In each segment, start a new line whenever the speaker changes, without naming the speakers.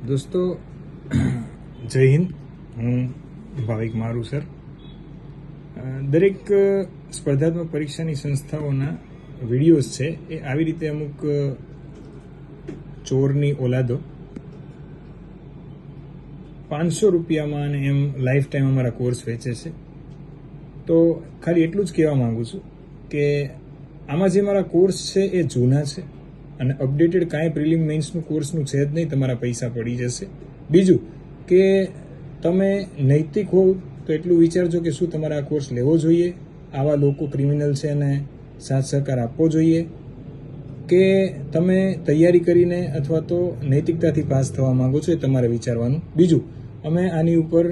દોસ્તો જય હિન્દ. હું ભાવિક મારું સર. દરેક સ્પર્ધાત્મક પરીક્ષાની સંસ્થાઓના વિડીયોઝ છે એ આવી રીતે અમુક ચોરની ઓલાદો 500 રૂપિયામાં અને એમ લાઈફ ટાઈમ અમારા કોર્સ વેચે છે. તો ખાલી એટલું જ કહેવા માંગુ છું કે આમાં જે મારા કોર્સ છે એ જૂના છે અને અપડેટેડ કાંઈ પ્રિલિમ મેઇન્સનું કોર્સનું છે જ નહીં. તમારા પૈસા પડી જશે. બીજું કે તમે નૈતિક હોવ તો એટલું વિચારજો કે શું તમારે આ કોર્સ લેવો જોઈએ, આવા લોકો ક્રિમિનલ છે અને સાથ સહકાર આપવો જોઈએ, કે તમે તૈયારી કરીને અથવા તો નૈતિકતાથી પાસ થવા માંગો છો, એ તમારે વિચારવાનું. બીજું, અમે આની ઉપર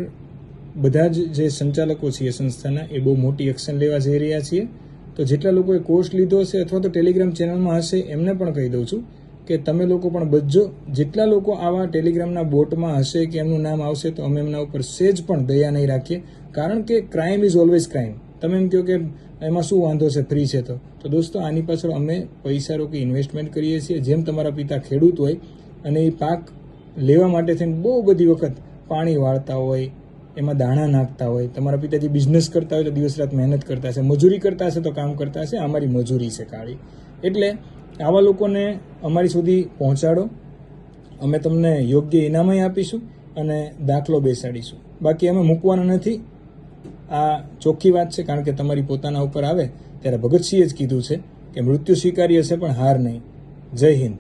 બધા જ જે સંચાલકો છીએ સંસ્થાના એ બહુ મોટી એક્શન લેવા જઈ રહ્યા છીએ. તો જેટલા લોકોએ કોર્સ લીધો હશે અથવા તો ટેલિગ્રામ ચેનલમાં હશે એમને પણ કહી દઉં છું કે તમે લોકો પણ બચજો. જેટલા લોકો આવા ટેલિગ્રામના બોટમાં હશે કે એમનું નામ આવશે તો અમે એમના ઉપર સેજ પણ દયા નહીં રાખીએ, કારણ કે ક્રાઇમ ઇઝ ઓલવેઝ ક્રાઇમ. તમે એમ કહો કે એમાં શું વાંધો છે, ફ્રી છે તો દોસ્તો આની પાછળ અમે પૈસા રોકી ઇન્વેસ્ટમેન્ટ કરીએ છીએ. જેમ તમારા પિતા ખેડૂત હોય અને એ પાક લેવા માટે થઈને બહુ બધી વખત પાણી વાળતા હોય, એમાં દાણા નાખતા હોય. તમારા પિતાજી બિઝનેસ કરતા હોય તો દિવસ રાત મહેનત કરતા હશે, મજૂરી કરતા હશે તો કામ કરતા હશે. અમારી મજૂરી છે કાળી. એટલે આવા લોકોને અમારી સુધી પહોંચાડો. અમે તમને યોગ્ય ઇનામય આપીશું અને દાખલો બેસાડીશું. બાકી અમે મૂકવાના નથી. આ ચોખ્ખી વાત છે, કારણ કે તમારી પોતાના ઉપર આવે ત્યારે ભગતસિંહે જ કીધું છે કે મૃત્યુ સ્વીકારી હશે પણ હાર નહીં. જય હિન્દ.